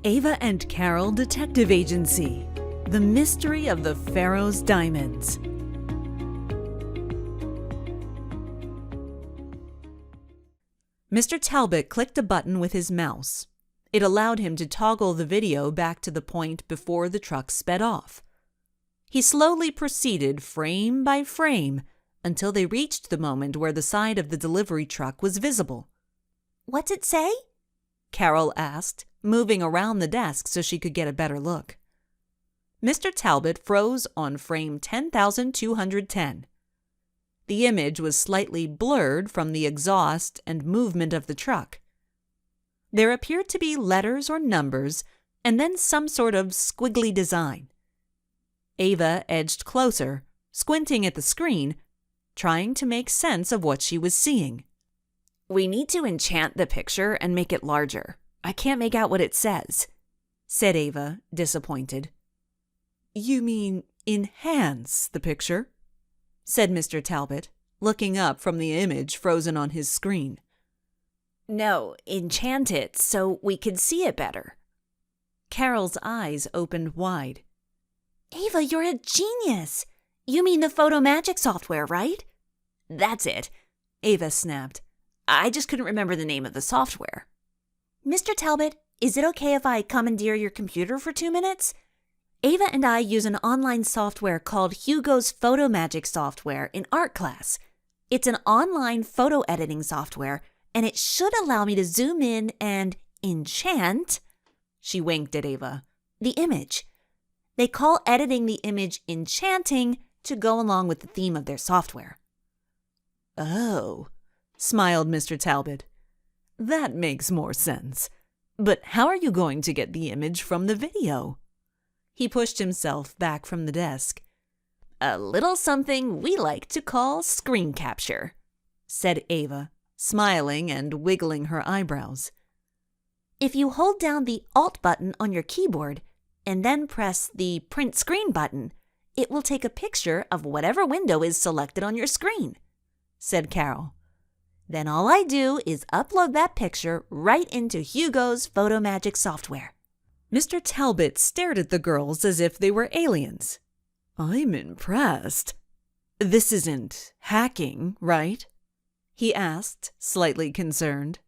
Ava and Carol Detective Agency. The Mystery of the Pharaoh's Diamonds. Mr. Talbot clicked a button with his mouse. It allowed him to toggle the video back to the point before the truck sped off. He slowly proceeded frame by frame until they reached the moment where the side of the delivery truck was visible. "What's it say?" Carol asked, moving around the desk so she could get a better look. Mr. Talbot froze on frame 10,210. The image was slightly blurred from the exhaust and movement of the truck. There appeared to be letters or numbers, and then some sort of squiggly design. Ava edged closer, squinting at the screen, trying to make sense of what she was seeing. "We need to enchant the picture and make it larger. I can't make out what it says," said Ava, disappointed. "You mean enhance the picture?" said Mr. Talbot, looking up from the image frozen on his screen. "No, enchant it so we can see it better." Carol's eyes opened wide. "Ava, you're a genius! You mean the photo magic software, right?" "That's it," Ava snapped. "I just couldn't remember the name of the software." "Mr. Talbot, is it okay if I commandeer your computer for 2 minutes? Ava and I use an online software called Hugo's Photo Magic Software in art class. It's an online photo editing software, and it should allow me to zoom in and enchant," she winked at Ava, "the image. They call editing the image enchanting to go along with the theme of their software." "Oh," smiled Mr. Talbot. "That makes more sense. But how are you going to get the image from the video?" He pushed himself back from the desk. "A little something we like to call screen capture," said Ava, smiling and wiggling her eyebrows. "If you hold down the Alt button on your keyboard and then press the Print Screen button, it will take a picture of whatever window is selected on your screen," said Carol. "Then all I do is upload that picture right into Hugo's Photo Magic software." Mr. Talbot stared at the girls as if they were aliens. "I'm impressed. This isn't hacking, right?" he asked, slightly concerned.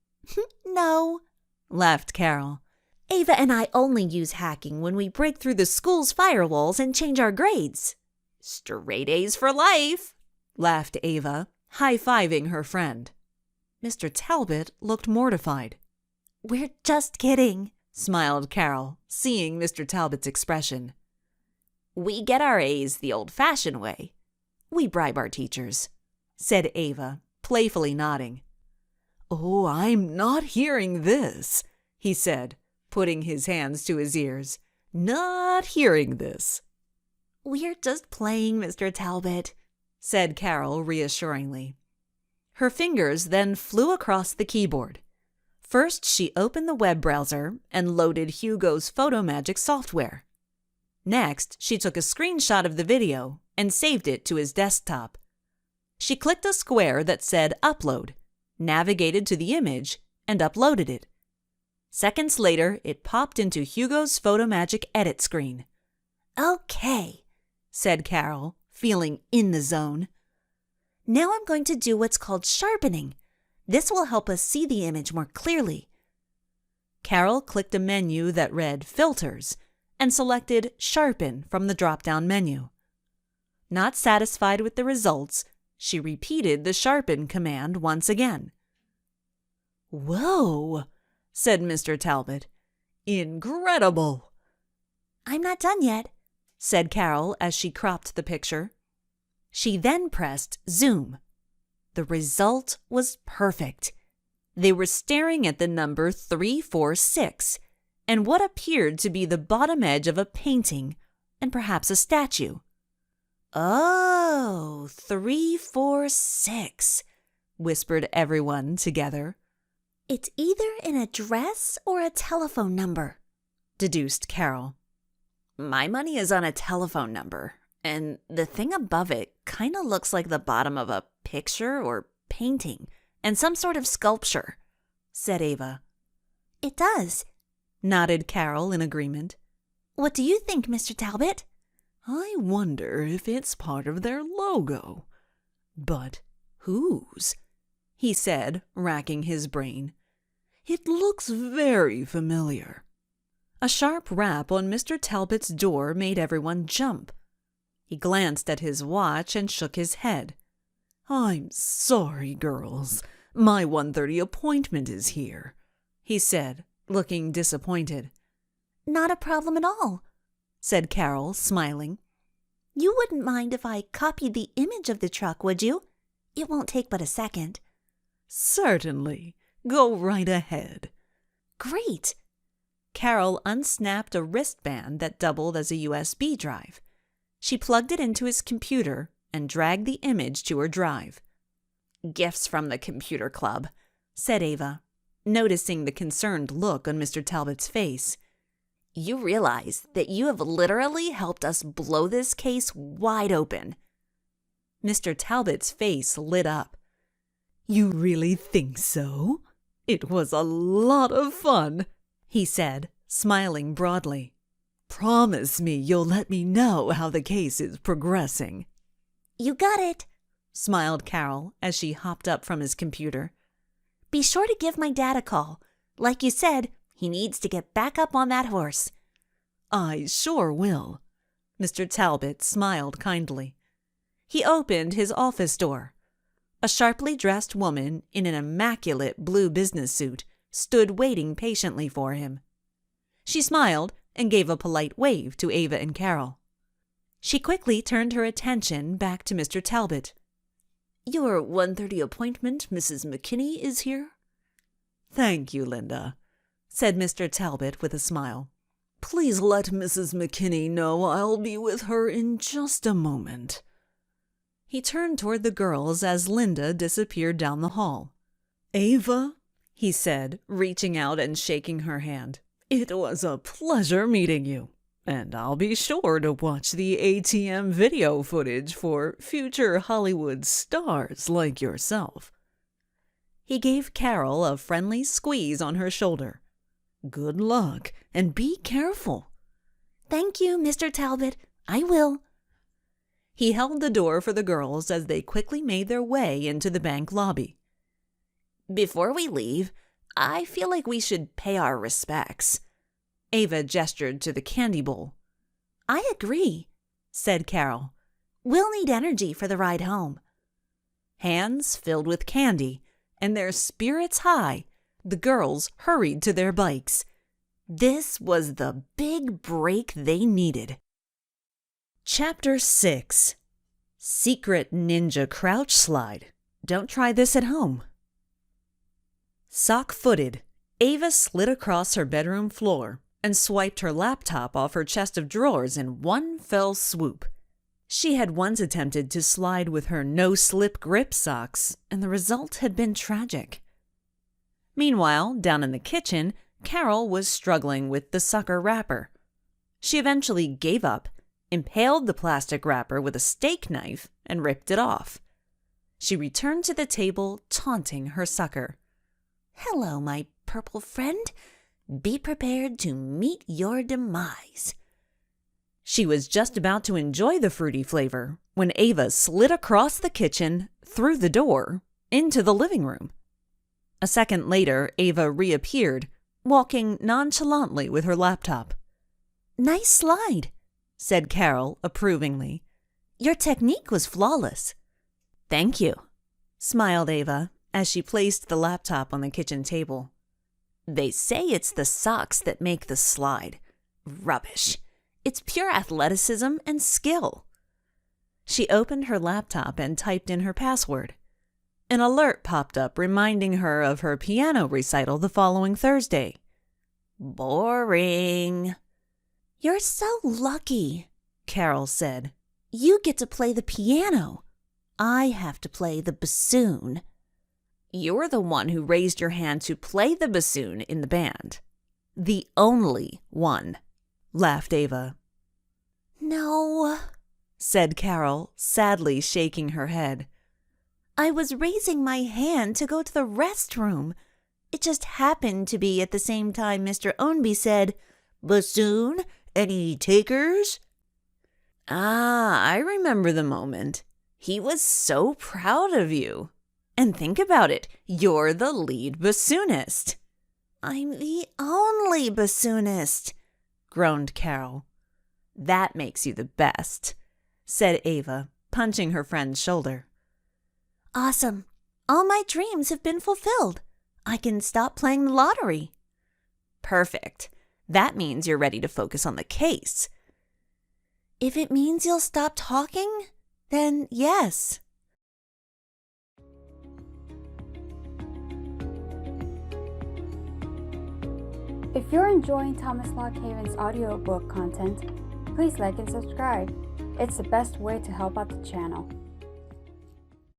"No," laughed Carol. "Ava and I only use hacking when we break through the school's firewalls and change our grades." "Straight A's for life," laughed Ava, high-fiving her friend. Mr. Talbot looked mortified. "We're just kidding," smiled Carol, seeing Mr. Talbot's expression. "We get our A's the old-fashioned way. We bribe our teachers," said Ava, playfully nodding. "Oh, I'm not hearing this," he said, putting his hands to his ears. "Not hearing this." "We're just playing, Mr. Talbot," said Carol reassuringly. Her fingers then flew across the keyboard. First, she opened the web browser and loaded Hugo's Photo Magic software. Next, she took a screenshot of the video and saved it to his desktop. She clicked a square that said Upload, navigated to the image, and uploaded it. Seconds later, it popped into Hugo's Photo Magic edit screen. "Okay," said Carol, feeling in the zone. "Now I'm going to do what's called sharpening. This will help us see the image more clearly." Carol clicked a menu that read Filters and selected Sharpen from the drop-down menu. Not satisfied with the results, she repeated the Sharpen command once again. "Whoa," said Mr. Talbot. "Incredible." "I'm not done yet," said Carol as she cropped the picture. She then pressed Zoom. The result was perfect. They were staring at the number 346 and what appeared to be the bottom edge of a painting and perhaps a statue. "Oh, 346, whispered everyone together. "It's either an address or a telephone number," deduced Carol. "My money is on a telephone number, and the thing above it kind of looks like the bottom of a picture or painting and some sort of sculpture," said Ava. "It does. nodded Carol in agreement. What do you think, Mr. Talbot? I wonder if it's part of their logo. But whose? He said, racking his brain. It looks very familiar. A sharp rap on Mr. Talbot's door made everyone jump. He glanced at his watch and shook his head. I'm sorry, girls. My 1:30 appointment is here, he said, looking disappointed. Not a problem at all, said Carol, smiling. You wouldn't mind if I copied the image of the truck, would you? It won't take but a second. Certainly. Go right ahead. Great. Carol unsnapped a wristband that doubled as a USB drive. She plugged it into his computer and dragged the image to her drive. Gifts from the computer club, said Ava, noticing the concerned look on Mr. Talbot's face. You realize that you have literally helped us blow this case wide open. Mr. Talbot's face lit up. You really think so? It was a lot of fun, he said, smiling broadly. Promise me you'll let me know how the case is progressing. You got it, smiled Carol as she hopped up from his computer. Be sure to give my dad a call. Like you said, he needs to get back up on that horse. I sure will. Mr. Talbot smiled kindly. He opened his office door. A sharply dressed woman in an immaculate blue business suit stood waiting patiently for him. She smiled and gave a polite wave to Ava and Carol. She quickly turned her attention back to Mr. Talbot. Your 1:30 appointment, Mrs. McKinney, is here? Thank you, Linda, said Mr. Talbot with a smile. Please let Mrs. McKinney know I'll be with her in just a moment. He turned toward the girls as Linda disappeared down the hall. Ava, he said, reaching out and shaking her hand. It was a pleasure meeting you, and I'll be sure to watch the ATM video footage for future Hollywood stars like yourself. He gave Carol a friendly squeeze on her shoulder. Good luck, and be careful. Thank you, Mr. Talbot. I will. He held the door for the girls as they quickly made their way into the bank lobby. Before we leave, I feel like we should pay our respects. Ava gestured to the candy bowl. I agree, said Carol. We'll need energy for the ride home. Hands filled with candy and their spirits high, the girls hurried to their bikes. This was the big break they needed. Chapter 6. Secret Ninja Crouch Slide. Don't try this at home. Sock-footed, Ava slid across her bedroom floor and swiped her laptop off her chest of drawers in one fell swoop. She had once attempted to slide with her no-slip grip socks, and the result had been tragic. Meanwhile, down in the kitchen, Carol was struggling with the sucker wrapper. She eventually gave up, impaled the plastic wrapper with a steak knife, and ripped it off. She returned to the table, taunting her sucker. Hello, my purple friend. Be prepared to meet your demise. She was just about to enjoy the fruity flavor when Ava slid across the kitchen, through the door, into the living room. A second later, Ava reappeared, walking nonchalantly with her laptop. Nice slide, said Carol approvingly. Your technique was flawless. Thank you, smiled Ava as she placed the laptop on the kitchen table. They say it's the socks that make the slide. Rubbish. It's pure athleticism and skill. She opened her laptop and typed in her password. An alert popped up reminding her of her piano recital the following Thursday. Boring. You're so lucky, Carol said. You get to play the piano. I have to play the bassoon. You're the one who raised your hand to play the bassoon in the band. The only one, laughed Ava. No, said Carol, sadly shaking her head. I was raising my hand to go to the restroom. It just happened to be at the same time Mr. Ownby said, "Bassoon? Any takers?" Ah, I remember the moment. He was so proud of you. And think about it, you're the lead bassoonist. "I'm the only bassoonist," groaned Carol. That makes you the best, said Ava, punching her friend's shoulder. "Awesome. All my dreams have been fulfilled. I can stop playing the lottery." Perfect. That means you're ready to focus on the case. "If it means you'll stop talking, then yes." If you're enjoying Thomas Lockhaven's audiobook content, please like and subscribe. It's the best way to help out the channel.